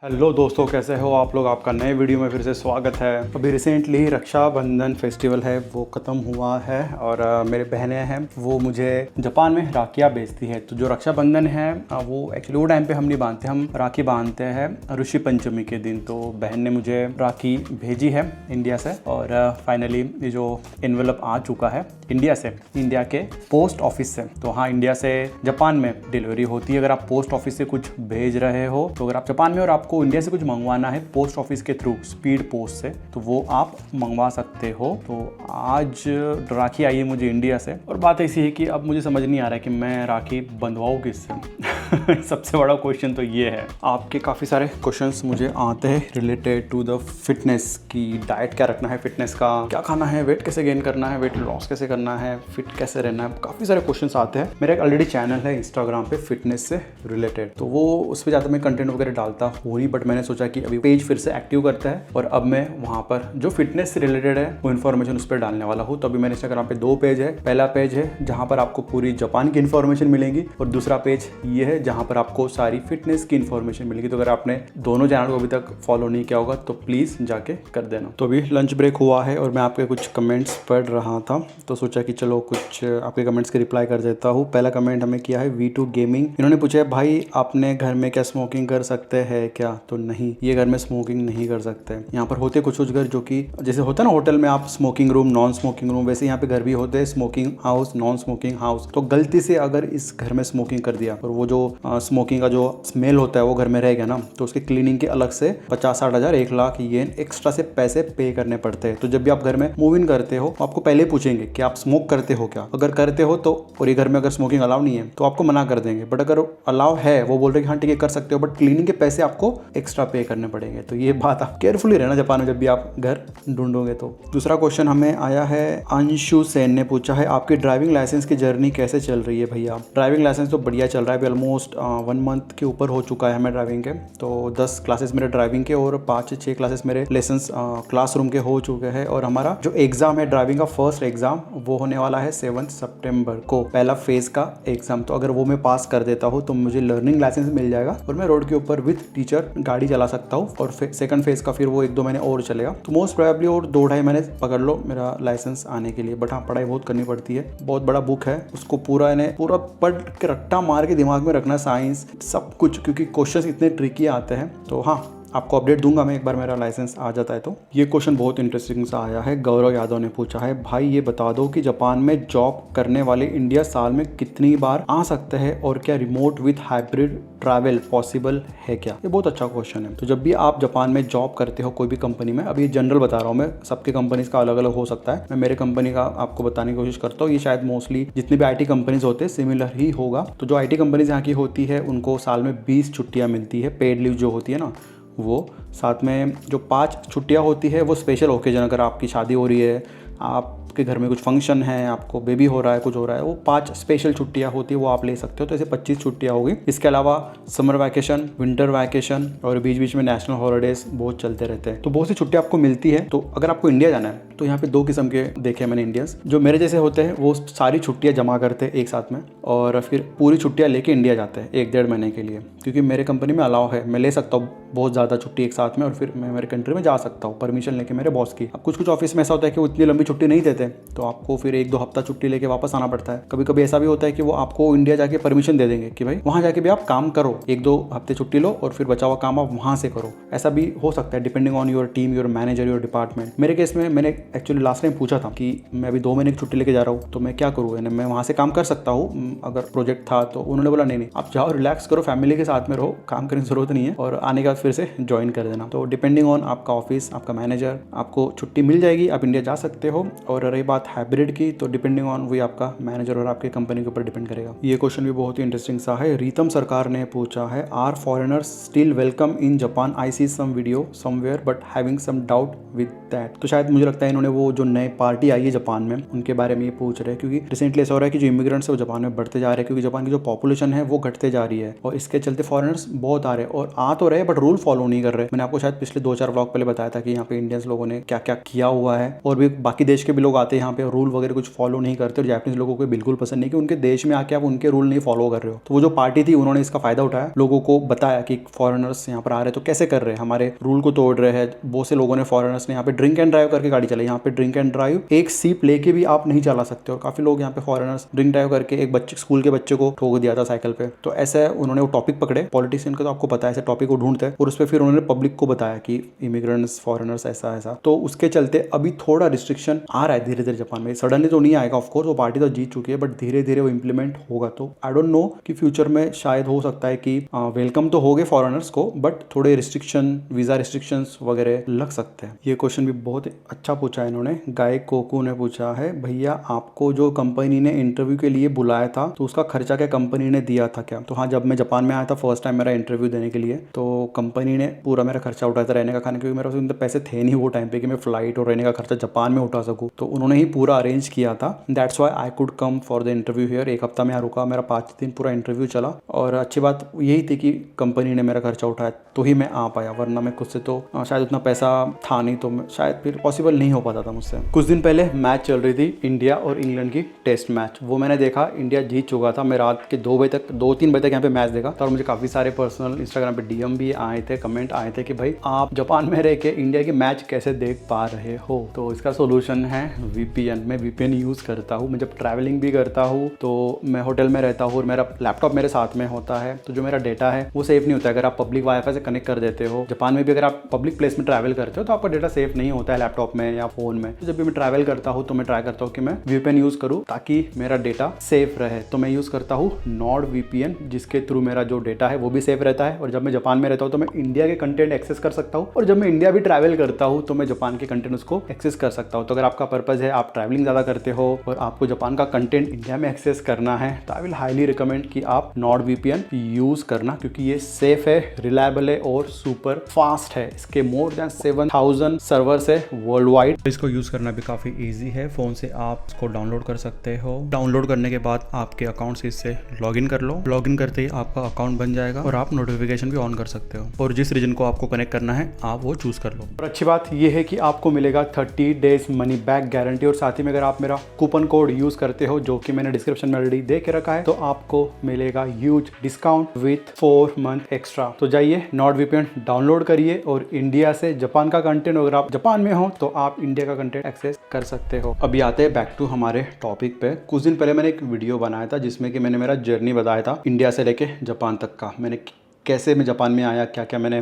Hello दोस्तों, कैसे हो आप लोग। आपका नए वीडियो में फिर से स्वागत है। अभी रिसेंटली रक्षाबंधन फेस्टिवल है वो ख़त्म हुआ है और मेरे बहनें हैं वो मुझे जापान में राखियाँ भेजती है। तो जो रक्षाबंधन है वो एक्चुअली वो टाइम पे हम नहीं बांधते, हम राखी बांधते हैं ऋषि पंचमी के दिन। तो बहन ने मुझे राखी भेजी है इंडिया से और फाइनली ये जो एनवेलप आ चुका है इंडिया से, इंडिया के पोस्ट ऑफिस से। तो हाँ, इंडिया से जापान में डिलीवरी होती है। अगर आप पोस्ट ऑफिस से कुछ भेज रहे हो तो अगर आप जापान में और आपको इंडिया से कुछ मंगवाना है पोस्ट ऑफिस के थ्रू स्पीड पोस्ट से, तो वो आप मंगवा सकते हो। तो आज राखी आई है मुझे इंडिया से और बात ऐसी है कि अब मुझे समझ नहीं आ रहा है कि मैं राखी बंधवाऊँ किससे। सबसे बड़ा क्वेश्चन तो ये है। आपके काफ़ी सारे क्वेश्चंस मुझे आते हैं रिलेटेड टू द फिटनेस की, डाइट क्या रखना है, फिटनेस का क्या खाना है, वेट कैसे गेन करना है, वेट लॉस कैसे करना है, फिट कैसे रहना है। काफ़ी सारे क्वेश्चंस आते हैं। मेरा एक ऑलरेडी चैनल है इंस्टाग्राम पे फिटनेस से रिलेटेड, तो वो उस पर ज़्यादा मैं कंटेंट वगैरह डालता हूँ ही, बट मैंने सोचा कि अभी पेज फिर से एक्टिव करता है और अब मैं वहाँ पर जो फिटनेस से रिलेटेड है वो इन्फॉर्मेशन उस पर डालने वाला हूँ। तो अभी मेरे इंस्टाग्राम पे 2 पेज है। पहला पेज है जहाँ पर आपको पूरी जापान की इन्फॉर्मेशन मिलेगी और दूसरा पेज ये है जहाँ पर आपको सारी फिटनेस की इन्फॉर्मेशन मिलेगी। तो अगर आपने दोनों चैनल को अभी तक फॉलो नहीं किया होगा तो प्लीज़ जाके कर देना। तो अभी लंच ब्रेक हुआ है और मैं आपके कुछ कमेंट्स पढ़ रहा था, तो सोचा कि चलो कुछ आपके कमेंट्स के रिप्लाई कर देता हूँ। पहला कमेंट हमें किया है V2 गेमिंग। इन्होंने पूछा है भाई आपने घर में क्या स्मोकिंग कर सकते हैं क्या? तो नहीं, ये घर में स्मोकिंग नहीं कर सकते। यहाँ पर होते कुछ घर जो कि जैसे होता है ना होटल में आप smoking room, non smoking room, वैसे यहाँ पे घर भी होते हैं smoking house, non smoking house. तो गलती से अगर इस घर में स्मोकिंग कर दिया और वो जो स्मोकिंग का जो स्मेल होता है वो घर में रह गया ना, तो उसकी क्लीनिंग के अलग से 50-60 हज़ार 1 लाख येन एक्स्ट्रा से पैसे पे करने पड़ते हैं। तो जब भी आप घर में मूव इन करते हो तो आपको पहले पूछेंगे कि आप स्मोक करते हो क्या। अगर करते हो तो, और ये घर में अगर स्मोकिंग अलाउ नहीं है तो आपको मना कर देंगे, बट अगर अलाउ है, वो बोल रहे कि हाँ ठीक है कर सकते हो, बट क्लीनिंग के पैसे आपको एक्स्ट्रा पे करने पड़ेंगे। तो ये बात आप केयरफुली रहना जापान में जब भी आप घर ढूंढोगे तो। दूसरा क्वेश्चन हमें आया है अंशु सेन ने पूछा है आपकी ड्राइविंग लाइसेंस की जर्नी कैसे चल रही है भैया? ड्राइविंग लाइसेंस तो बढ़िया चल रहा है, ऑलमोस्ट 1 मंथ के ऊपर हो चुका है हमें ड्राइविंग के। तो 10 क्लासेस मेरे ड्राइविंग के और 5 से 6 क्लासेस मेरे लेसन्स क्लासरूम के हो चुके हैं। और हमारा जो एग्जाम है ड्राइविंग का फर्स्ट एग्जाम वो होने वाला है 7 सितंबर को, पहला फेज का एग्जाम। तो अगर वो मैं पास कर देता हूँ तो मुझे लर्निंग लाइसेंस मिल जाएगा और मैं रोड के ऊपर विद टीचर गाड़ी चला सकता हूँ। और सेकंड फेज का फिर वो 1-2 महीने और चलेगा, तो मोस्ट प्रोबेबली और 2-2.5 महीने पकड़ लो मेरा लाइसेंस आने के लिए। बट हाँ, पढ़ाई बहुत करनी पड़ती है, बहुत बड़ा बुक है, उसको पूरा पढ़ के रट्टा मार के दिमाग में रखना, साइंस सब कुछ, क्योंकि क्वेश्चंस इतने ट्रिकी आते हैं। तो हाँ, आपको अपडेट दूंगा मैं एक बार मेरा लाइसेंस आ जाता है तो। ये क्वेश्चन बहुत इंटरेस्टिंग सा आया है। गौरव यादव ने पूछा है भाई ये बता दो कि जापान में जॉब करने वाले इंडिया साल में कितनी बार आ सकते हैं और क्या remote with hybrid travel possible है क्या? ये बहुत अच्छा क्वेश्चन है। तो जब भी आप जापान में जॉब करते हो कोई भी कंपनी में, अभी जनरल बता रहा हूँ मैं, सबके कंपनीज का अलग अलग हो सकता है, मैं मेरे कंपनी का आपको बताने की कोशिश करता हूँ। ये शायद मोस्टली जितने भी IT कंपनीज होते हैं सिमिलर ही होगा। तो जो IT कंपनीज यहाँ की होती है उनको साल में 20 छुट्टियाँ मिलती है, पेड लीव जो होती है ना वो। साथ में जो 5 छुट्टियां होती है वो स्पेशल ओकेजन, अगर आपकी शादी हो रही है, आपके घर में कुछ फंक्शन है, आपको बेबी हो रहा है, कुछ हो रहा है, वो 5 स्पेशल छुट्टियां होती है वो आप ले सकते हो। तो ऐसे 25 छुट्टियां होगी। इसके अलावा समर वैकेशन, विंटर वैकेशन और बीच बीच में नेशनल हॉलीडेज बहुत चलते रहते हैं। तो बहुत सी छुट्टियां आपको मिलती है। तो अगर आपको इंडिया जाना है तो यहाँ पे 2 किस्म के देखे मैंने इंडियंस, जो मेरे जैसे होते हैं वो सारी छुट्टियाँ जमा करते हैं एक साथ में और फिर पूरी छुट्टियाँ लेके इंडिया जाते हैं 1-1.5 महीने के लिए, क्योंकि मेरे कंपनी में अलाउ है, मैं ले सकता हूँ बहुत ज़्यादा छुट्टी एक साथ में और फिर मैं मेरे कंट्री में जा सकता हूँ परमिशन लेके मेरे बॉस की। अब कुछ ऑफिस में ऐसा होता है कि वो इतनी लंबी छुट्टी नहीं देते, तो आपको फिर 1-2 हफ्ता छुट्टी लेके वापस आना पड़ता है। कभी कभी ऐसा भी होता है कि वो आपको इंडिया जाके परमिशन दे देंगे कि भाई वहाँ जाके भी आप काम करो, 1-2 हफ्ते छुट्टी लो और फिर बचा हुआ काम आप वहाँ से करो। ऐसा भी हो सकता है depending on your team, your manager, your department. मेरे केस में मैंने एक्चुअली लास्ट टाइम पूछा था कि मैं अभी 2 महीने की छुट्टी लेके जा रहा हूँ तो मैं क्या करूँ, यानी मैं वहाँ से काम कर सकता हूँ अगर प्रोजेक्ट था। तो उन्होंने बोला नहीं आप जाओ, रिलैक्स करो, फैमिली के साथ में रहो, काम करने की जरूरत नहीं है और आने के बाद फिर से ज्वाइन कर देना। तो डिपेंडिंग ऑन आपका ऑफिस, आपका मैनेजर, आपको छुट्टी मिल जाएगी, आप इंडिया जा सकते हो। और रही बात हाइब्रिड की, तो डिपेंडिंग ऑन वही आपका मैनेजर और आपके कंपनी के ऊपर डिपेंड करेगा। ये क्वेश्चन भी बहुत ही इंटरेस्टिंग सा है। रीतम सरकार ने पूछा है are foreigners still welcome in Japan? I see some video somewhere but having some doubt with that. तो शायद मुझे लगता है इन्होंने वो जो नए पार्टी आई है जापान में उनके बारे में ये पूछ रहे हैं, क्योंकि रिसेंटली ऐसा हो रहा है कि जो इमिग्रेंट्स है वो जापान में बढ़ते जा रहे हैं, क्योंकि जापान की जो पॉपुलेशन है वो घटते जा रही है और इसके चलते फॉरेनर्स बहुत आ रहे हैं और आ तो रहे बट रूल फॉलो नहीं कर रहे। मैंने आपको शायद पिछले 2-4 व्लॉग पहले बताया था कि यहाँ पे इंडियंस लोगों ने क्या क्या किया हुआ है और भी बाकी देश के भी लोग आते हैं यहाँ पे रूल वगैरह कुछ फॉलो नहीं करते और जापानीज लोगों को बिल्कुल पसंद नहीं कि उनके देश में आके आप उनके रूल नहीं फॉलो कर रहे हो। तो वो जो पार्टी थी उन्होंने इसका फायदा उठाया, लोगों को बताया कि फॉरेनर्स यहाँ पर आ रहे हैं तो कैसे कर रहे हैं, हमारे रूल को तोड़ रहे हैं। बहुत से लोगों ने फॉरेनर्स ने यहाँ पे ड्रिंक एंड ड्राइव करके गाड़ी चलाई। यहाँ पे ड्रिंक एंड ड्राइव एक सीप लेके भी आप नहीं चला सकते और काफी लोग यहाँ पे फॉरेनर्स ड्रिंक ड्राइव करके एक बच्चे स्कूल के बच्चे को ठोक दिया था साइकिल पे। तो ऐसे उन्होंने वो टॉपिक पकड़े, पॉलिटिशियन का तो आपको पता है ऐसे टॉपिक को ढूंढते हैं और उस पर फिर उन्होंने पब्लिक को बताया कि इमिग्रेंट्स फॉरेनर्स ऐसा ऐसा। तो उसके चलते अभी थोड़ा रिस्ट्रिक्शन आ रहा है धीरे धीरे जापान में। सडनली तो नहीं आएगा, ऑफकोर्स वो पार्टी तो जीत चुकी है, बट धीरे धीरे वो इंप्लीमेंट होगा। तो आई डोंट नो कि फ्यूचर में शायद हो सकता है कि वेलकम तो हो गए फॉरेनर्स को, बट थोड़े रिस्ट्रिक्शन, वीजा रिस्ट्रिक्शंस वगैरह लग सकते हैं। ये क्वेश्चन भी बहुत अच्छा पूछा है इन्होंने। गाय कोकू ने पूछा है, भैया आपको जो कंपनी ने इंटरव्यू के लिए बुलाया था तो उसका खर्चा क्या कंपनी ने दिया था क्या? तो हाँ, जब मैं जापान में आया था फर्स्ट टाइम मेरा इंटरव्यू देने के लिए, तो कंपनी ने पूरा मेरा खर्चा उठाया था रहने का, खाने, क्योंकि मेरे पास उनके पैसे थे नहीं वो टाइम पे कि मैं फ्लाइट और रहने का खर्चा जापान में उठा सकूँ। तो उन्होंने ही पूरा अरेंज किया था। That's why I could come for the interview here. एक हफ्ता में यहाँ रुका, मेरा 5 दिन पूरा इंटरव्यू चला और अच्छी बात यही थी कि कंपनी ने मेरा खर्चा उठाया तो ही मैं आ पाया, वरना मैं खुद से तो शायद उतना पैसा था नहीं, तो शायद फिर पॉसिबल नहीं हो पाता था मुझसे। कुछ दिन पहले मैच चल रही थी इंडिया और इंग्लैंड की टेस्ट मैच, वो मैंने देखा, इंडिया जीत चुका था। मैं रात के 2 बजे तक 2-3 बजे तक यहाँ पे मैच देखा था और मुझे काफी सारे पर्सनल इंस्टाग्राम पे डीएम भी आए थे, कमेंट आए थे कि भाई आप जापान में रह के इंडिया की मैच कैसे देख पा रहे हो। तो इसका सोल्यूशन है वीपीएन। मैं वीपीएन यूज करता हूँ। मैं जब ट्रैवलिंग भी करता हूँ तो मैं होटल में रहता हूँ और मेरा लैपटॉप मेरे साथ में होता है, तो जो मेरा डेटा है वो सेफ नहीं होता है। अगर आप पब्लिक वाईफाई से कनेक्ट कर देते हो, जापान में भी अगर आप पब्लिक प्लेस में ट्रैवल करते हो तो आपका डेटा सेफ नहीं होता है लैपटॉप में या फोन में। तो जब भी मैं ट्रैवल करता हूँ तो मैं ट्राई करता हूँ कि मैं वीपीएन यूज करूँ ताकि मेरा डेटा सेफ रहे। तो मैं यूज करता हूँ नॉर्ड वीपीएन, जिसके थ्रू मेरा जो डेटा है वो भी सेफ रहता है और जब मैं जापान में रहता हूँ तो मैं इंडिया के कंटेंट एक्सेस कर सकता हूँ और जब मैं इंडिया भी ट्रैवल करता हूँ तो मैं जापान के कंटेंट उसको एक्सेस कर सकता हूँ। तो अगर आपका पर्पज है, आप ट्रैवलिंग ज़्यादा करते हो और आपको जापान का कंटेंट इंडिया में एक्सेस करना है, तो आई विल हाईली रिकमेंड कि आप नॉर्ड वीपीएन यूज करना, क्योंकि ये सेफ है, रिलायबल है और सुपर फास्ट है। इसके मोर देन 7000 सर्वर्स है वर्ल्ड वाइड। इसको यूज करना भी काफी इजी है। फोन से आप इसको डाउनलोड कर सकते हो। डाउनलोड करने के बाद आपके अकाउंट से इससे लॉगिन कर लो। लॉगिन करते ही आपका अकाउंट बन जाएगा और आप नोटिफिकेशन भी ऑन कर सकते हो और जिस रीजन को आपको कनेक्ट करना है आप वो चूज कर लो। और अच्छी बात यह है कि आपको मिलेगा 30 डेज मनी बैक गारंटी और साथ ही में अगर आप मेरा कूपन कोड यूज करते हो जो कि मैंने डिस्क्रिप्शन में ऑलरेडी दे के रखा है, तो आपको मिलेगा huge discount with 4 month extra. तो जाइए नॉर्ड वीपीएन डाउनलोड करिए और इंडिया से जापान का कंटेंट, अगर आप जापान में हो तो आप इंडिया का कंटेंट एक्सेस कर सकते हो। अभी आते हैं बैक टू हमारे टॉपिक पे। कुछ दिन पहले मैंने एक वीडियो बनाया था जिसमें कि मैंने मेरा जर्नी बताया था इंडिया से लेके जापान तक का। मैंने कैसे मैं जापान में आया, क्या क्या मैंने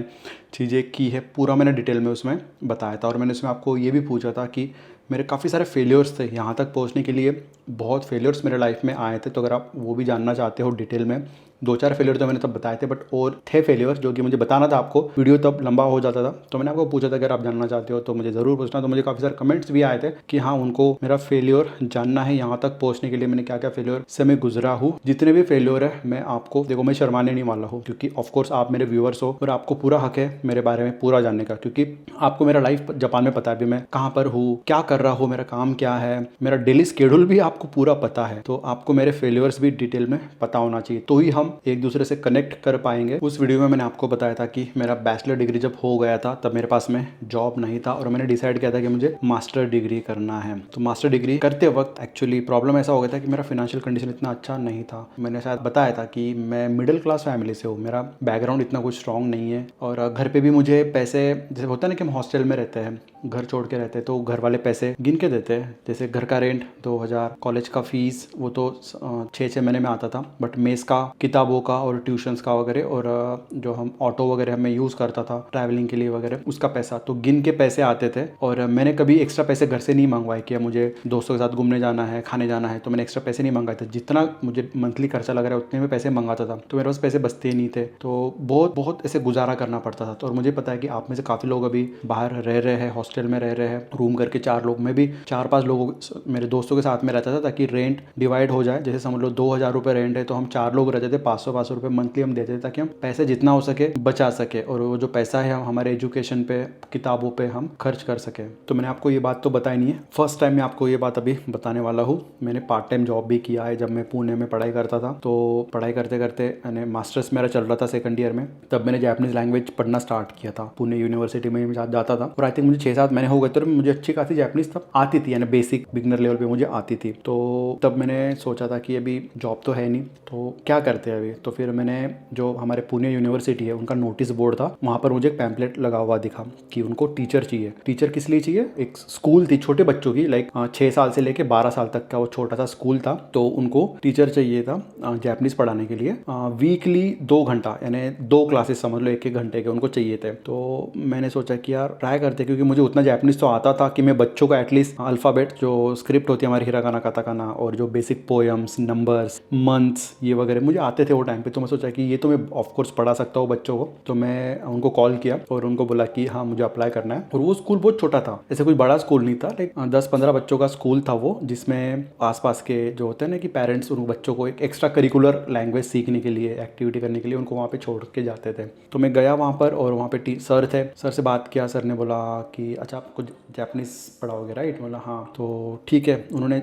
चीज़ें की है, पूरा मैंने डिटेल में उसमें बताया था। और मैंने उसमें आपको ये भी पूछा था कि मेरे काफ़ी सारे फेलियर्स थे यहाँ तक पहुँचने के लिए, बहुत फेलियर्स मेरे लाइफ में आए थे। तो अगर आप वो भी जानना चाहते हो डिटेल में, 2-4 फेलियर तो मैंने तब बताए थे, बट और थे फेलियर जो कि मुझे बताना था आपको, वीडियो तब लंबा हो जाता था। तो मैंने आपको पूछा था अगर आप जानना चाहते हो तो मुझे ज़रूर पूछना। तो मुझे काफ़ी सारे कमेंट्स भी आए थे कि हाँ उनको मेरा फेलियर जानना है, यहाँ तक पहुँचने के लिए मैंने क्या क्या फेलियर से मैं गुजरा हूँ। जितने भी फेलियर है मैं आपको, देखो मैं शर्माने नहीं वाला हूँ, क्योंकि ऑफकोर्स आप मेरे व्यूअर्स हो और आपको पूरा हक है मेरे बारे में पूरा जानने का, क्योंकि आपको मेरा लाइफ जापान में पता है, अभी मैं कहाँ पर हूँ, क्या कर रहा हूँ, मेरा काम क्या है, मेरा डेली शेड्यूल भी आपको पूरा पता है। तो आपको मेरे फेलियर्स भी डिटेल में पता होना चाहिए, तो ही हम एक दूसरे से कनेक्ट कर पाएंगे। उस वीडियो में मैंने आपको बताया था कि मेरा बैचलर डिग्री जब हो गया था तब मेरे पास में जॉब नहीं था और मैंने डिसाइड किया था कि मुझे मास्टर डिग्री करना है। तो मास्टर डिग्री करते वक्त एक्चुअली प्रॉब्लम ऐसा हो गया था कि मेरा फाइनेंशियल कंडीशन इतना अच्छा नहीं था। मैंने शायद बताया था कि मैं मिडिल क्लास फैमिली से हूँ, मेरा बैकग्राउंड इतना कुछ स्ट्रॉन्ग नहीं है और घर पे भी मुझे पैसे, जैसे होता है ना कि हम हॉस्टल में रहते हैं, घर छोड़ के रहते हैं, तो घर वाले पैसे गिन के देते हैं। जैसे घर का रेंट 2000, कॉलेज का फीस वो तो 6-6 महीने में आता था, बट मेस का, किताबों का और ट्यूशन्स का वगैरह, और जो हम ऑटो वगैरह में यूज़ करता था ट्रैवलिंग के लिए वगैरह, उसका पैसा तो गिन के पैसे आते थे। और मैंने कभी एक्स्ट्रा पैसे घर से नहीं मंगवाए कि मुझे दोस्तों के साथ घूमने जाना है, खाने जाना है, तो मैंने एक्स्ट्रा पैसे नहीं मंगाए थे। जितना मुझे मंथली खर्चा लग रहा है उतने में पैसे मंगाता था, तो मेरे पास पैसे बचते ही नहीं थे, तो बहुत बहुत ऐसे गुजारा करना पड़ता था। तो और मुझे पता है कि आप में से काफ़ी लोग अभी बाहर रह रहे हैं, हॉस्टल में रह रहे हैं, रूम करके 4 लोग, मैं भी 4-5 लोगों मेरे दोस्तों के साथ में रहता था ताकि रेंट डिवाइड हो जाए। जैसे समझ लो 2000 रुपये रेंट है तो हम 4 लोग रहते थे 500 रुपये मंथली हम देते थे ताकि हम पैसे जितना हो सके बचा सके और वो जो पैसा है हम हमारे एजुकेशन पे, किताबों पे हम खर्च कर सके। तो मैंने आपको ये बात तो बताई नहीं है, फर्स्ट टाइम मैं आपको ये बात अभी बताने वाला हूँ। मैंने पार्ट टाइम जॉब भी किया है जब मैं पुणे में पढ़ाई करता था। तो पढ़ाई करते करते मैंने मास्टर्स मेरा चल रहा था सेकंड ईयर में, तब मैंने जापानीज लैंग्वेज पढ़ना स्टार्ट किया था। पुणे यूनिवर्सिटी में जाता था और आई थिंक मुझे 6-7 महीने हो गए तो मुझे अच्छी खासी जापानीज तब आती थी, यानी बेसिक बिगनर लेवल पे मुझे आती थी। तो तब मैंने सोचा था कि अभी जॉब तो है नहीं तो क्या करते हैं अभी। तो फिर मैंने जो हमारे पुणे यूनिवर्सिटी है उनका नोटिस बोर्ड था, वहाँ पर मुझे एक पैम्पलेट लगा हुआ दिखा कि उनको टीचर चाहिए। टीचर किस लिए चाहिए? एक स्कूल थी छोटे बच्चों की, लाइक 6 साल से लेके 12 साल तक का वो छोटा सा स्कूल था। तो उनको टीचर चाहिए था जापानीज पढ़ाने के लिए। वीकली 2 घंटा यानी 2 क्लासेस समझ लो 1-1 घंटे के उनको चाहिए थे। तो मैंने सोचा कि यार ट्राई करते, क्योंकि मुझे उतना जापानीज तो आता था कि मैं बच्चों का एटलीस्ट अल्फ़ाबेट जो स्क्रिप्ट होती है हमारी हिरागाना काताकाना और जो बेसिक पोएम्स, नंबर्स, मंथ्स ये वगैरह मुझे आते थे वो टाइम पे। तो मैं सोचा कि ये तो मैं ऑफकोर्स पढ़ा सकता हूँ बच्चों को। तो मैं उनको कॉल किया और उनको बोला कि हाँ मुझे अप्लाई करना है। और वो स्कूल बहुत छोटा था, ऐसे कोई बड़ा स्कूल नहीं था, लाइक 10-15 बच्चों का स्कूल था वो, जिसमें आसपास के जो होते हैं ना कि पेरेंट्स उन बच्चों को एक एक्स्ट्रा करिकुलर लैंग्वेज सीखने के लिए, एक्टिविटी करने के लिए उनको वहाँ पे छोड़ के जाते थे। तो मैं गया वहाँ पर और वहाँ पे सर थे, सर से बात किया। सर ने बोला कि अच्छा आपको जापानीज पढ़ाओगे राइट? बोला हाँ। तो ठीक है। उन्होंने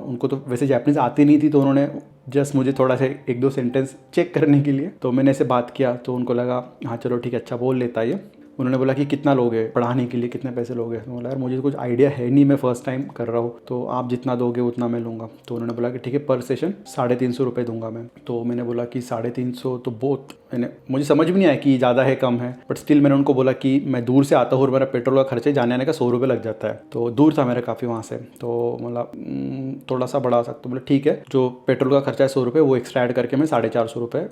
उनको तो वैसे जापानीज आती नहीं थी, तो उन्होंने जस्ट मुझे थोड़ा सा 1-2 सेंटेंस चेक करने के लिए, तो मैंने ऐसे बात किया तो उनको लगा हाँ चलो ठीक है अच्छा बोल लेता है ये। उन्होंने बोला कि कितना लोगे पढ़ाने के लिए, कितने पैसे लोगे? तो बोला यार मुझे कुछ आइडिया है नहीं, मैं फर्स्ट टाइम कर रहा हूँ, तो आप जितना दोगे उतना मैं लूँगा। तो उन्होंने बोला कि ठीक है पर सेशन 350 रुपये दूंगा मैं। तो मैंने बोला कि 350 तो बहुत, मैंने मुझे समझ भी नहीं आया कि ज़्यादा है कम है, बट स्टिल मैंने उनको बोला कि मैं दूर से आता हूँ और मेरा पेट्रोल का खर्चे जाने आने का 100 रुपये लग जाता है, तो दूर था मेरा काफ़ी वहाँ से। तो मतलब थोड़ा सा बढ़ा सकता हूँ। बोला ठीक है, जो पेट्रोल का खर्चा है 100 रुपये वो एक्स्ट्रा ऐड करके मैं 450 रुपये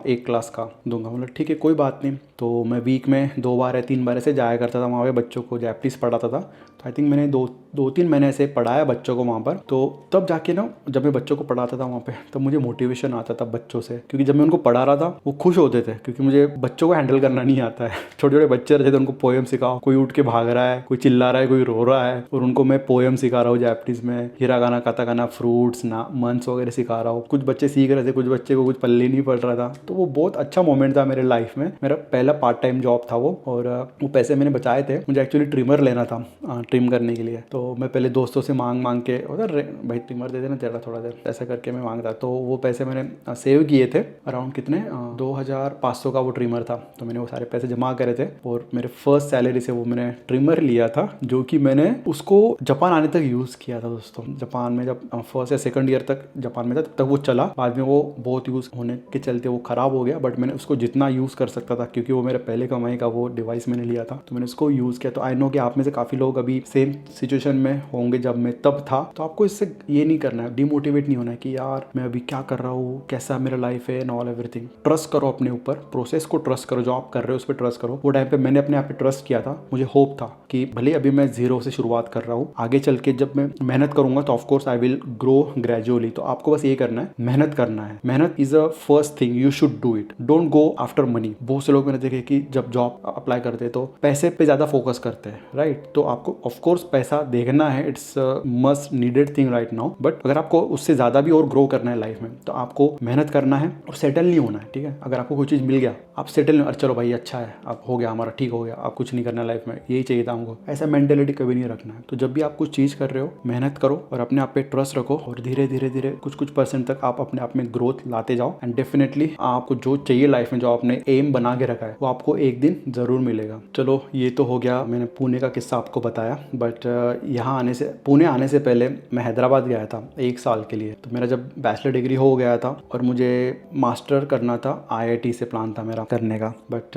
1 क्लास का दूंगा। मतलब ठीक है कोई बात नहीं। तो मैं वीक में 2 बार या 3 बार ऐसे जाया करता था वहाँ पे, बच्चों को जापानीज पढ़ाता था। तो आई थिंक मैंने 2-3 महीने से पढ़ाया बच्चों को वहाँ पर। तो तब जाके ना जब मैं बच्चों को पढ़ाता था वहाँ पे, तब मुझे मोटिवेशन आता था बच्चों से, क्योंकि जब मैं उनको पढ़ा रहा था वो खुश होते थे, क्योंकि मुझे बच्चों को हैंडल करना नहीं आता है। छोटे छोटे बच्चे रहते थे, उनको पोएम सिखाओ, कोई उठ के भाग रहा है, कोई चिल्ला रहा है, कोई रो रहा है, और उनको मैं पोएम सिखा रहा हूँ जापानीज में, हिरागाना काताकाना, फ्रूट्स ना मंथ्स वगैरह सिखा रहा हूँ। कुछ बच्चे सीख रहे थे, कुछ बच्चे को कुछ पल्ले नहीं पड़ रहा था। तो वो बहुत अच्छा मोमेंट था मेरे लाइफ में। मेरा पहला पार्ट टाइम जॉब था वो, और वो पैसे मैंने बचाए थे। मुझे एक्चुअली ट्रिमर लेना था ट्रिम करने के लिए। तो मैं पहले दोस्तों से मांग के उधर भाई ट्रिमर दे देना तेरा थोड़ा देर, ऐसा करके मैं मांगता। तो वो पैसे मैंने सेव किए थे, अराउंड कितने 2500 का वो ट्रिमर था। तो मैंने वो सारे पैसे जमा करे थे और मेरे फर्स्ट सैलरी से वो मैंने ट्रिमर लिया था, जो कि मैंने उसको जापान आने तक यूज़ किया था दोस्तों। जापान में जब फर्स्ट या सेकंड ईयर तक जापान में था तब तक वो चला, बाद में वो बहुत यूज़ होने के चलते वो ख़राब हो गया, बट मैंने उसको जितना यूज़ कर सकता था, क्योंकि वो मेरे पहले कमाई का वो डिवाइस मैंने लिया था, तो मैंने उसको यूज़ किया। तो आई नो कि आप में से काफ़ी लोग अभी सेम सिचुएशन में होंगे जब मैं तब था। तो आपको इससे ये नहीं करना है, डिमोटिवेट नहीं होना है कि यार मैं अभी क्या कर रहा हूँ, कैसा मेरा लाइफ है एंड ऑल एवरीथिंग। ट्रस्ट करो अपने ऊपर, प्रोसेस को ट्रस्ट करो, जो आप कर रहे हो उस पर ट्रस्ट करो। वो टाइम पे मैंने अपने आप पे ट्रस्ट किया था। मुझे होप था कि भले अभी मैं 0 से शुरुआत कर रहा हूँ, आगे चल के जब मैं मेहनत करूंगा तो of course I will grow gradually. तो आपको बस ये करना है, मेहनत करना है। मेहनत is a first thing, you should do it, don't go after money. बहुत से लोग मैंने देखे कि जब जॉब अप्लाई करते हैं तो पैसे पे ज़्यादा फोकस करते हैं, राइट? तो आपको ऑफकोर्स पैसा देखना है, it's must needed thing right now, but अगर आपको उससे ज़्यादा भी और ग्रो करना है लाइफ में तो आपको मेहनत करना है और सेटल नहीं होना है, ठीक है? अगर आपको कोई चीज़ मिल गया आप सेटल नहीं, चलो भाई अच्छा है अब हो गया हमारा, ठीक हो गया, आप कुछ नहीं करना लाइफ में, यही चाहिए था हमको, ऐसा मेंटेलिटी कभी नहीं रखना है। तो जब भी आप कुछ चीज़ कर रहे हो मेहनत करो और अपने आप पे ट्रस्ट रखो, और धीरे धीरे धीरे कुछ परसेंट तक आप अपने आप में ग्रोथ लाते जाओ, एंड डेफिनेटली आपको जो चाहिए लाइफ में, जो आपने एम बना के रखा है, वो आपको एक दिन ज़रूर मिलेगा। चलो ये तो हो गया, मैंने पुणे का किस्सा आपको बताया। बट यहाँ आने से, पुणे आने से पहले मैं हैदराबाद गया था 1 साल के लिए। तो मेरा जब बैचलर डिग्री हो गया था और मुझे मास्टर करना था, IIT से प्लान था मेरा करने का। बट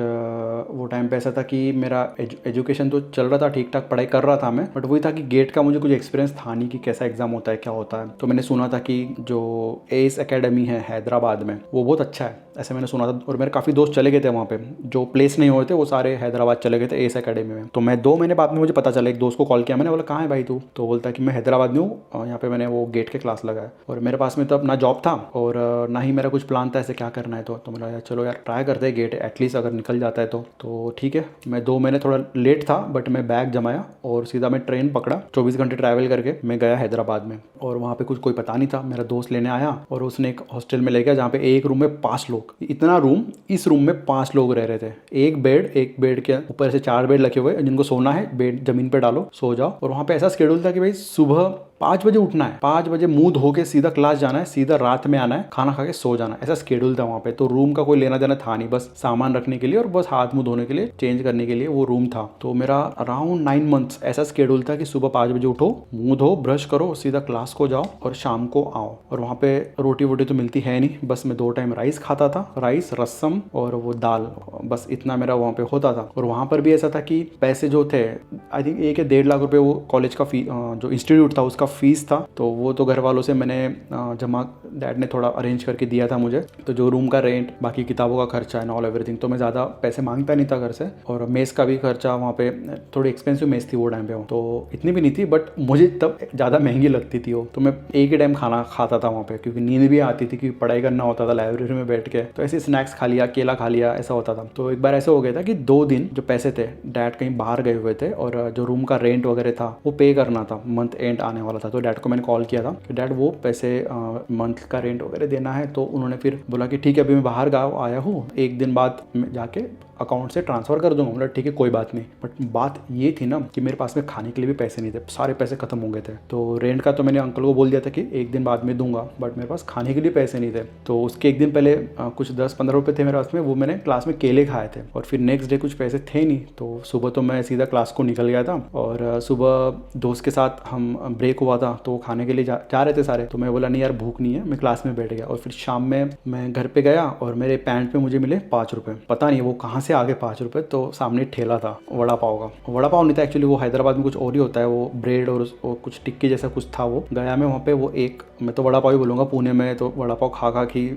वो टाइम पे ऐसा था कि मेरा एजुकेशन तो चल रहा था, ठीक ठाक पढ़ाई कर रहा था मैं, बट वही था कि गेट का मुझे कुछ एक्सपीरियंस था नहीं कि कैसा एग्जाम होता है, क्या होता है। तो मैंने सुना था कि जो एस एकेडमी है हैदराबाद में वो बहुत अच्छा है, ऐसे मैंने सुना था। और मेरे काफ़ी दोस्त चले गए थे वहाँ पे, जो प्लेस नहीं हुए थे वो सारे हैदराबाद चले गए थे एस अकेडमी में। तो मैं 2 महीने बाद में मुझे पता चला, एक दोस्त को कॉल किया मैंने, बोला कहाँ है भाई तू? तो बोलता है कि मैं हैदराबाद में हूँ, यहाँ पे मैंने वो गेट के क्लास लगाया। और मेरे पास में तब ना जॉब था और ना ही मेरा कुछ प्लान था ऐसे क्या करना है। तो मेरा चलो यार ट्राई करते हैं गेट, एटलीस्ट अगर निकल जाता है तो ठीक है। मैं 2 महीने थोड़ा लेट था, बट मैं बैग जमाया और सीधा मैं ट्रेन पकड़ा। 24 घंटे ट्रैवल करके मैं गया हैदराबाद में। और वहाँ पे कुछ कोई पता नहीं था, मेरा दोस्त लेने आया और उसने एक हॉस्टल में ले गया जहाँ पे एक रूम में 5 लोग, इतना रूम, इस रूम में 5 लोग रह रहे थे। एक बेड के ऊपर से 4 बेड लगे हुए, जिनको सोना है बेड जमीन पे डालो सो जाओ। और वहाँ पे ऐसा शेड्यूल था कि भाई सुबह 5 बजे उठना है, 5 बजे मुंह धो के सीधा क्लास जाना है, सीधा रात में आना है, खाना खा के सो जाना है। ऐसा शेड्यूल था वहाँ पे। तो रूम का कोई लेना देना था नहीं, बस सामान रखने के लिए और बस हाथ मुंह धोने के लिए, चेंज करने के लिए वो रूम था। तो मेरा अराउंड 9 मंथ्स ऐसा शेड्यूल था कि सुबह 5 बजे उठो, मुंह धो, ब्रश करो, सीधा क्लास को जाओ और शाम को आओ। और वहाँ पे रोटी वोटी तो मिलती है नहीं, बस मैं 2 टाइम राइस खाता था, राइस, रसम और वो दाल, बस इतना मेरा वहाँ पे होता था। और वहाँ पर भी ऐसा था कि पैसे जो थे, आई थिंक 1 या 1.5 लाख रुपए वो कॉलेज का फी, जो इंस्टीट्यूट था उसका फीस था। तो वो तो घर वालों से मैंने जमा, डैड ने थोड़ा अरेंज करके दिया था मुझे। तो जो रूम का रेंट, बाकी किताबों का खर्चा एंड ऑल एवरीथिंग, तो मैं ज़्यादा पैसे मांगता नहीं था घर से। और मेस का भी खर्चा, वहाँ पे थोड़ी एक्सपेंसिव मेस थी वो टाइम पे, तो इतनी भी नहीं थी, बट मुझे तब ज़्यादा महंगी लगती थी वो। तो मैं एक ही टाइम खाना खाता था वहाँ पे, क्योंकि नींद भी आती थी, क्योंकि पढ़ाई करना होता था लाइब्रेरी में बैठ के। तो ऐसे स्नैक्स खा लिया, केला खा लिया, ऐसा होता था। तो एक बार ऐसा हो गया था कि 2 दिन जो पैसे थे, डैड कहीं बाहर गए हुए थे और जो रूम का रेंट वगैरह था वो पे करना था, मंथ एंड आने वाला था। तो डैड को मैंने कॉल किया था कि डैड वो पैसे मंथ का रेंट वगैरह देना है। तो उन्होंने फिर बोला कि ठीक है, अभी मैं बाहर गाँव आया हूँ, 1 दिन बाद मैं जाके अकाउंट से ट्रांसफ़र कर दूंगा। मतलब ठीक है कोई बात नहीं। बट बात ये थी ना कि मेरे पास में खाने के लिए भी पैसे नहीं थे, सारे पैसे खत्म हो गए थे। तो रेंट का तो मैंने अंकल को बोल दिया था कि 1 दिन बाद में दूंगा, बट मेरे पास खाने के लिए पैसे नहीं थे। तो उसके 1 दिन पहले कुछ 10-15 रुपये थे मेरे पास में, वो मैंने क्लास में केले खाए थे। और फिर नेक्स्ट डे कुछ पैसे थे नहीं, तो सुबह तो मैं सीधा क्लास को निकल गया था। और सुबह दोस्त के साथ हम ब्रेक हुआ था तो खाने के लिए जा रहे थे सारे। तो मैं बोला नहीं यार भूख नहीं है, मैं क्लास में बैठ गया। और फिर शाम में मैं घर पे गया और मेरे पैंट पे मुझे मिले 5 रुपये। पता नहीं वो कहाँ से आ गए 5 रुपये। तो सामने ठेला था वड़ा पाव का, वड़ा पाव नहीं था एक्चुअली, वो हैदराबाद में कुछ और ही होता है, वो ब्रेड और कुछ टिक्की जैसा कुछ था। वो गया मैं वहाँ पे, वो एक, मैं तो वड़ा पाव ही बोलूँगा, पुणे में तो वड़ा पाव खा कि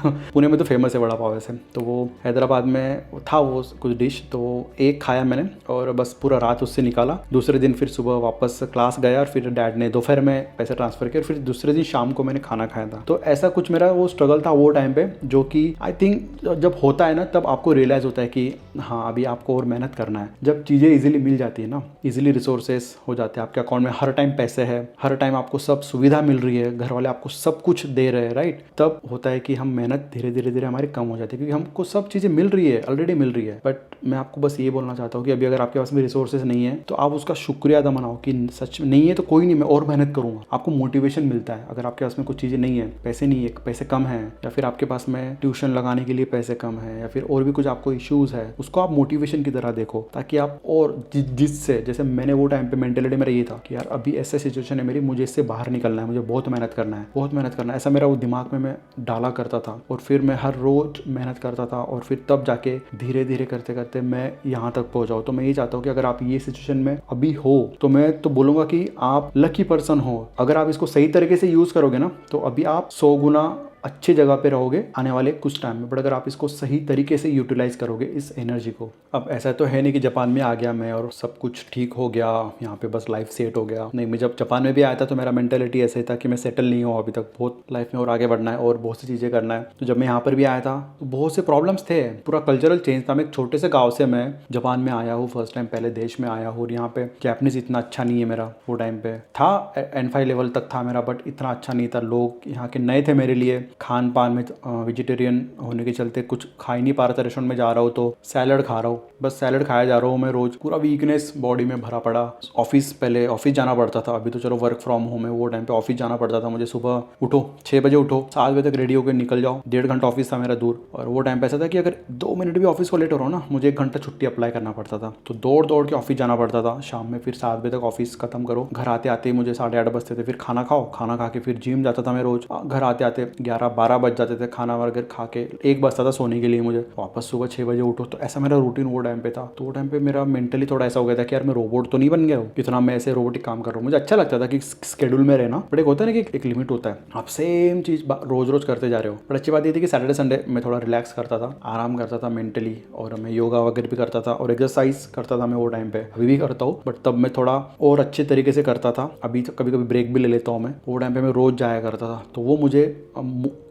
पुणे में तो फेमस है वड़ा पाव वैसे। तो वो हैदराबाद में था वो कुछ डिश, तो एक खाया मैंने और बस पूरा रात उससे निकाला। दूसरे दिन फिर सुबह वापस क्लास गया और फिर डैड ने दोपहर में पैसे ट्रांसफ़र किए और फिर दूसरे दिन शाम को मैंने खाना खाया था। तो ऐसा कुछ मेरा वो स्ट्रगल था वो टाइम पे, जो कि आई थिंक जब होता है ना तब आपको रियलाइज़ होता है कि हाँ अभी आपको और मेहनत करना है। जब चीज़ें इजीली मिल जाती है ना, इजीली रिसोर्सेस हो जाते हैं आपके अकाउंट में, हर टाइम पैसे है, हर टाइम आपको सब सुविधा मिल रही है, घर वाले आपको सब कुछ दे रहे हैं, राइट, तब होता है कि हम मेहनत धीरे धीरे हमारी कम हो जाती है, क्योंकि हमको सब चीज़ें मिल रही है, ऑलरेडी मिल रही है। बट मैं आपको बस ये बोलना चाहता हूँ कि अभी अगर आपके पास में रिसोर्सेज नहीं है तो आप उसका शुक्रिया अदा मनाओ कि सच में नहीं है तो कोई नहीं, मैं और मेहनत करूँगा। आपको मोटिवेशन मिलता है। अगर आपके पास में कुछ चीज़ें नहीं है, पैसे नहीं है, पैसे कम है, या फिर आपके पास में ट्यूशन लगाने के लिए पैसे कम है, या फिर और भी कुछ आपको इश्यूज़ है, उसको आप मोटिवेशन की तरह देखो, ताकि आप और जिससे, जैसे मैंने वो टाइम पे मेंटेलिटी मेरा ये था कि यार अभी ऐसा सिचुएशन है मेरी, मुझे इससे बाहर निकलना है, मुझे बहुत मेहनत करना है, बहुत मेहनत करना है, ऐसा मेरा वो दिमाग में मैं डाला करता था। और फिर मैं हर रोज मेहनत करता था और फिर तब जाके धीरे धीरे करते करते मैं यहाँ तक पहुँचाऊँ। तो मैं ये चाहता हूँ कि अगर आप ये सिचुएशन में अभी हो तो मैं तो बोलूँगा कि आप लकी पर्सन हो। अगर आप इसको सही तरीके से यूज़ करोगे ना तो अभी आप 100 गुना अच्छी जगह पे रहोगे आने वाले कुछ टाइम में। बट अगर आप इसको सही तरीके से यूटिलाइज करोगे इस एनर्जी को, अब ऐसा तो है नहीं कि जापान में आ गया मैं और सब कुछ ठीक हो गया, यहाँ पे बस लाइफ सेट हो गया। नहीं, मैं जब जापान में भी आया था तो मेरा मेंटेलिटी ऐसे था कि मैं सेटल नहीं हुआ अभी तक, बहुत लाइफ में और आगे बढ़ना है और बहुत सी चीज़ें करना है। तो जब मैं यहाँ पर भी आया था तो बहुत से प्रॉब्लम्स थे, पूरा कल्चरल चेंज था। मैं एक छोटे से गाँव से मैं जापान में आया हूँ, फर्स्ट टाइम पहले देश में आया हूँ। और यहाँ पे जैपनीज इतना अच्छा नहीं है मेरा, वो टाइम पे था N5 लेवल तक था मेरा, बट इतना अच्छा नहीं था। लोग यहाँ के नए थे मेरे लिए, खान पान में वेजिटेरियन होने के चलते कुछ खा ही नहीं पा रहा था। रेस्टोरेंट में जा रहा हूँ तो सैलड खा रहा हूँ, बस सैलड खाया जा रहा हूँ मैं रोज, पूरा वीकनेस बॉडी में भरा पड़ा। ऑफिस, पहले ऑफिस जाना पड़ता था, अभी तो चलो वर्क फ्रॉम होम है, वो टाइम पे ऑफिस जाना पड़ता था मुझे। सुबह उठो 6 बजे उठो, 7 बजे तक रेडी होकर निकल जाओ, 1.5 घंटा ऑफिस था मेरा दूर। और वो टाइम पे ऐसा था कि अगर 2 मिनट भी ऑफिस को लेट हो रहा हो ना, मुझे 1 घंटा छुट्टी अप्लाई करना पड़ता था। तो दौड़ दौड़ के ऑफिस जाना पड़ता था। शाम में फिर 7 बजे तक ऑफिस खत्म करो, घर आते आते मुझे 8:30 बजते थे। फिर खाना खाओ, खाना खा के फिर जिम जाता था मैं रोज। घर आते आते 11 11-12 बज जाते थे खाना वगैरह खा के, 1 बजता था सोने के लिए मुझे, वापस सुबह 6 बजे उठो। तो ऐसा मेरा रूटीन वो टाइम पे था। तो वो टाइम पे मेरा मेंटली थोड़ा ऐसा हो गया था कि यार मैं रोबोट तो नहीं बन गया हूँ, कितना मैं ऐसे रोबोटिक काम कर रहा हूँ। मुझे अच्छा लगता था कि स्केड्यूल में रहना, बट एक होता है ना कि एक लिमिट होता है, आप सेम चीज़ रोज रोज करते जा रहे हो। बट अच्छी बात ये थी कि सैटरडे संडे मैं थोड़ा रिलैक्स करता था, आराम करता था मेंटली, और मैं योगा वगैरह भी करता था और एक्सरसाइज करता था मैं वो टाइम पे, अभी भी करता हूँ, बट तब मैं थोड़ा और अच्छे तरीके से करता था। अभी तो कभी कभी ब्रेक भी ले लेता हूँ मैं, वो टाइम पे मैं रोज जाया करता था। तो वो मुझे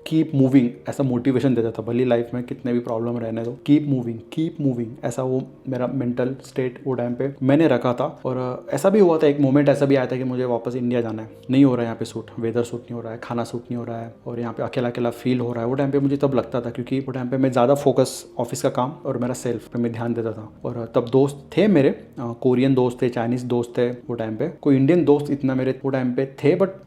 कीप मूविंग ऐसा मोटिवेशन देता था, भली लाइफ में कितने भी प्रॉब्लम रहने दो, कीप मूविंग, ऐसा वो मेरा मेंटल स्टेट वो टाइम पे मैंने रखा था। और ऐसा भी हुआ था, एक मोमेंट ऐसा भी आया था कि मुझे वापस इंडिया जाना है, नहीं हो रहा है यहाँ पे सूट, वेदर सूट नहीं हो रहा है, खाना सूट नहीं हो रहा है, और यहाँ पे अकेला अकेला फील हो रहा है। वो टाइम पे मुझे तब लगता था, क्योंकि वो टाइम पे मैं ज़्यादा फोकस ऑफिस का काम और मेरा सेल्फ पे मैं ध्यान देता था। और तब दोस्त थे मेरे, कोरियन दोस्त थे, चाइनीज़ दोस्त थे वो टाइम पे, कोई इंडियन दोस्त इतना मेरे वो टाइम पे थे, बट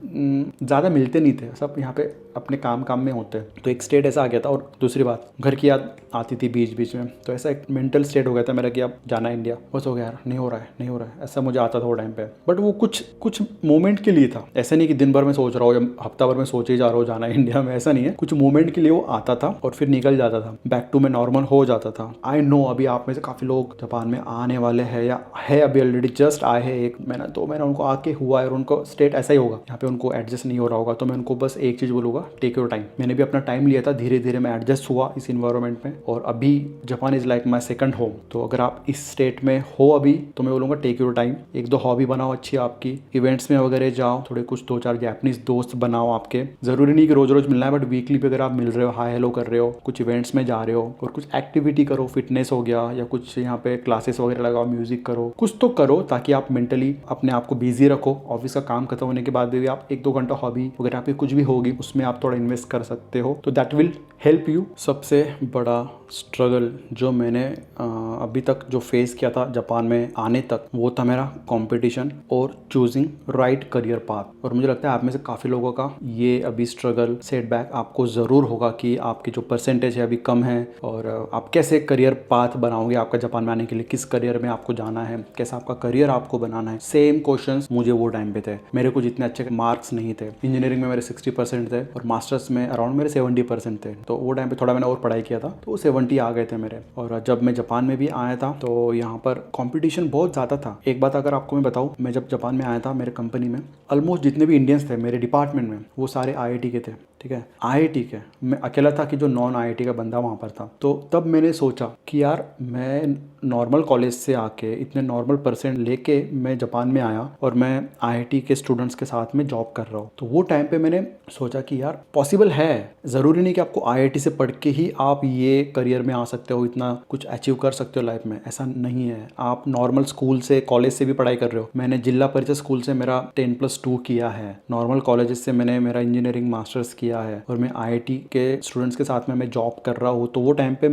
ज़्यादा मिलते नहीं थे, सब यहाँ पे अपने काम में होते। तो एक स्टेट ऐसा आ गया था। और दूसरी बात, घर की याद आती थी बीच बीच में, तो ऐसा एक मेंटल स्टेट हो गया था मेरा कि अब जाना है इंडिया, बस हो गया यार, नहीं हो रहा है, ऐसा मुझे आता था वो टाइम पे। बट वो कुछ मोमेंट के लिए था, ऐसा नहीं कि दिन भर में सोच रहा हूँ या हफ्ता भर में सोच ही जा रहा हूँ जाना है इंडिया में, ऐसा नहीं है। कुछ मोमेंट के लिए वो आता था और फिर निकल जाता था, बैक टू में नॉर्मल हो जाता था। आई नो अभी आप में से काफ़ी लोग जापान में आने वाले हैं या है अभी ऑलरेडी जस्ट आए हैं 1 महीना 2 महीना उनको आके हुआ है, और उनको स्टेट ऐसा ही होगा, यहाँ पे उनको एडजस्ट नहीं हो रहा होगा। तो मैं उनको बस एक चीज़ बोलूँगा, टेक योर टाइम। मैंने भी अपना टाइम लिया था, धीरे धीरे मैं एडजस्ट हुआ इस इन्वायरमेंट में, और अभी Japan is like my second home. तो अगर आप इस स्टेट में हो अभी, तो मैं बोलूँगा टेक योर टाइम, 1-2 हॉबी बनाओ अच्छी आपकी, इवेंट्स में वगैरह जाओ, थोड़े कुछ 2-4 जापानीज दोस्त बनाओ आपके, ज़रूरी नहीं कि रोज़ रोज़ मिलना है, बट वीकली पे अगर आप मिल रहे हो, हाई हेलो कर रहे हो, कुछ इवेंट्स में जा रहे हो, और कुछ एक्टिविटी करो, फिटनेस हो गया या कुछ यहाँ पे क्लासेस वगैरह लगाओ, म्यूजिक करो, कुछ तो करो, ताकि आप मेंटली अपने आप को बिजी रखो। ऑफिस का काम खत्म होने के बाद भी आप 1-2 घंटा हॉबी वगैरह आपकी कुछ भी होगी, उसमें आप थोड़ा इन्वेस्ट कर सकते हो, तो दैट विल हेल्प यू। सबसे बड़ा स्ट्रगल जो मैंने अभी तक जो फेस किया था जापान में आने तक, वो था मेरा कंपटीशन और चूजिंग राइट करियर पाथ। और मुझे लगता है आप में से काफ़ी लोगों का ये अभी स्ट्रगल, सेटबैक आपको ज़रूर होगा कि आपकी जो परसेंटेज है अभी कम है, और आप कैसे करियर पाथ बनाओगे आपका जापान में आने के लिए, किस करियर में आपको जाना है, कैसा आपका करियर आपको बनाना है। सेम क्वेश्चंस मुझे वो टाइम पे थे, मेरे कुछ इतने अच्छे मार्क्स नहीं थे, इंजीनियरिंग में मेरे 60% थे और मास्टर्स में अराउंड मेरे 70% थे। तो वो टाइम पे थोड़ा मैंने और पढ़ाई किया था, तो 70 आ गए थे मेरे। और जब मैं जापान में भी आया था तो यहाँ पर कंपटीशन बहुत ज़्यादा था। एक बात अगर आपको मैं बताऊँ, मैं जब जापान में आया था मेरे कंपनी में ऑलमोस्ट जितने भी इंडियंस थे मेरे डिपार्टमेंट में, वो सारे IIT के थे, ठीक है, IIT के। मैं अकेला था कि जो नॉन IIT का बंदा वहाँ पर था। तो तब मैंने सोचा कि यार मैं नॉर्मल कॉलेज से आके इतने नॉर्मल परसेंट लेके मैं जापान में आया, और मैं IIT के स्टूडेंट्स के साथ में जॉब कर रहा हूँ। तो वो टाइम पे मैंने सोचा कि यार पॉसिबल है, ज़रूरी नहीं कि आपको IIT से पढ़ के ही आप ये करियर में आ सकते हो, इतना कुछ अचीव कर सकते हो लाइफ में, ऐसा नहीं है। आप नॉर्मल स्कूल से, कॉलेज से भी पढ़ाई कर रहे हो। मैंने जिला परिषद स्कूल से मेरा 10+2 किया है, नॉर्मल कॉलेज से मैंने मेरा इंजीनियरिंग मास्टर्स किया है, और मैं IIT के स्टूडेंट्स के साथ में मैं जॉब कर रहा हूँ। तो वो टाइम पे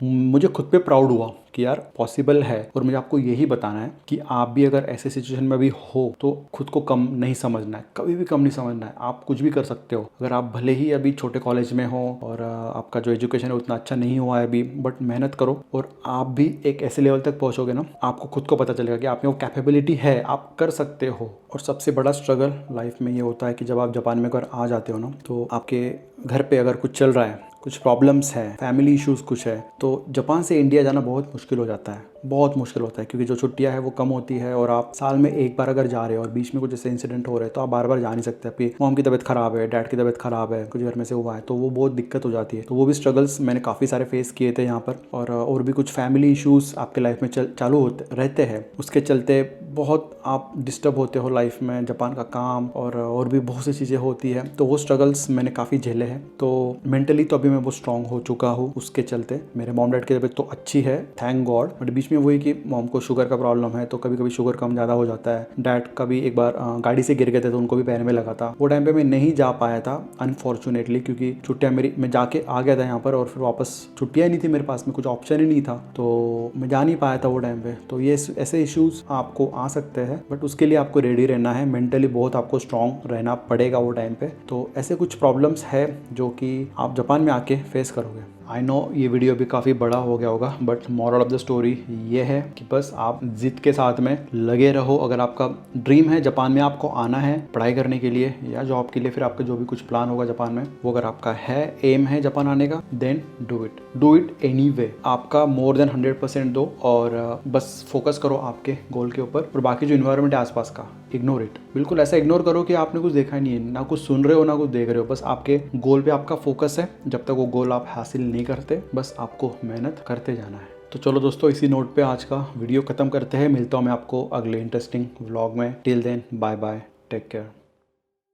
मुझे खुद पे प्राउड हुआ कि यार पॉसिबल है। और मुझे आपको यही बताना है कि आप भी अगर ऐसे सिचुएशन में भी हो तो खुद को कम नहीं समझना है, कभी भी कम नहीं समझना है। आप कुछ भी कर सकते हो। अगर आप भले ही अभी छोटे कॉलेज में हो और आपका जो एजुकेशन है उतना अच्छा नहीं हुआ है अभी, बट मेहनत करो और आप भी एक ऐसे लेवल तक पहुंचोगे ना, आपको खुद को पता चलेगा कि आप में वो कैपेबिलिटी है, आप कर सकते हो। और सबसे बड़ा स्ट्रगल लाइफ में ये होता है कि जब आप जापान में अगर आ जाते हो ना, तो आपके घर पे अगर कुछ चल रहा है, कुछ प्रॉब्लम्स है, फैमिली इश्यूज़ कुछ है, तो जापान से इंडिया जाना बहुत मुश्किल हो जाता है, बहुत मुश्किल होता है। क्योंकि जो छुट्टियां है वो कम होती है, और आप साल में एक बार अगर जा रहे हो और बीच में कुछ ऐसे इंसिडेंट हो रहे हैं तो आप बार बार जा नहीं सकते। आपकी मॉम की तबीयत ख़राब है, डैड की तबीयत ख़राब है, कुछ घर में से हुआ है, तो वो बहुत दिक्कत हो जाती है। तो वो भी स्ट्रगल्स मैंने काफ़ी सारे फेस किए थे यहाँ पर। और भी कुछ फैमिली इशूज़ आपके लाइफ में चालू होते रहते हैं, उसके चलते बहुत आप डिस्टर्ब होते हो लाइफ में, जापान का काम और भी बहुत सी चीज़ें होती है। तो वो स्ट्रगल्स मैंने काफ़ी झेले हैं। तो मेंटली तो अभी मैं वो स्ट्रॉन्ग हो चुका हूँ उसके चलते। मेरे मॉम डैड की तबीयत तो अच्छी है, थैंक गॉड। बट बीच में वही कि मॉम को शुगर का प्रॉब्लम है, तो कभी कभी शुगर कम ज़्यादा हो जाता है। डैड का भी एक बार गाड़ी से गिर गए थे तो उनको भी पैर में लगा था। वो टाइम पे मैं नहीं जा पाया था अनफॉर्चुनेटली, क्योंकि छुट्टियाँ मैं जाके आ गया था यहाँ पर, और फिर वापस छुट्टियाँ नहीं थी मेरे पास में, कुछ ऑप्शन ही नहीं था, तो मैं जा नहीं पाया था वो टाइम पे। तो ये ऐसे इश्यूज़ आपको आ सकते हैं, बट उसके लिए आपको रेडी रहना है, मेंटली बहुत आपको स्ट्रॉन्ग रहना पड़ेगा वो टाइम पे। तो ऐसे कुछ प्रॉब्लम्स है जो कि आप जापान में आके फेस करोगे। आई नो ये वीडियो भी काफ़ी बड़ा हो गया होगा, but moral of the story ये है कि बस आप जिद के साथ में लगे रहो। अगर आपका ड्रीम है जापान में आपको आना है पढ़ाई करने के लिए या जॉब के लिए, फिर आपका जो भी कुछ प्लान होगा जापान में, वो अगर आपका है, एम है जापान आने का, देन डू इट एनीवे। आपका मोर देन 100% दो और बस फोकस करो आपके गोल के ऊपर। और बाकी जो इन्वायरमेंट है आसपास का, इग्नोर इट। बिल्कुल ऐसा इग्नोर करो कि आपने कुछ देखा ही नहीं है, ना कुछ सुन रहे हो ना कुछ देख रहे हो। बस आपके गोल पे आपका फोकस है। जब तक वो गोल आप हासिल नहीं करते, बस आपको मेहनत करते जाना है। तो चलो दोस्तों, इसी नोट पे आज का वीडियो खत्म करते हैं। मिलता हूँ मैं आपको अगले इंटरेस्टिंग व्लॉग में। Till then bye bye, take care.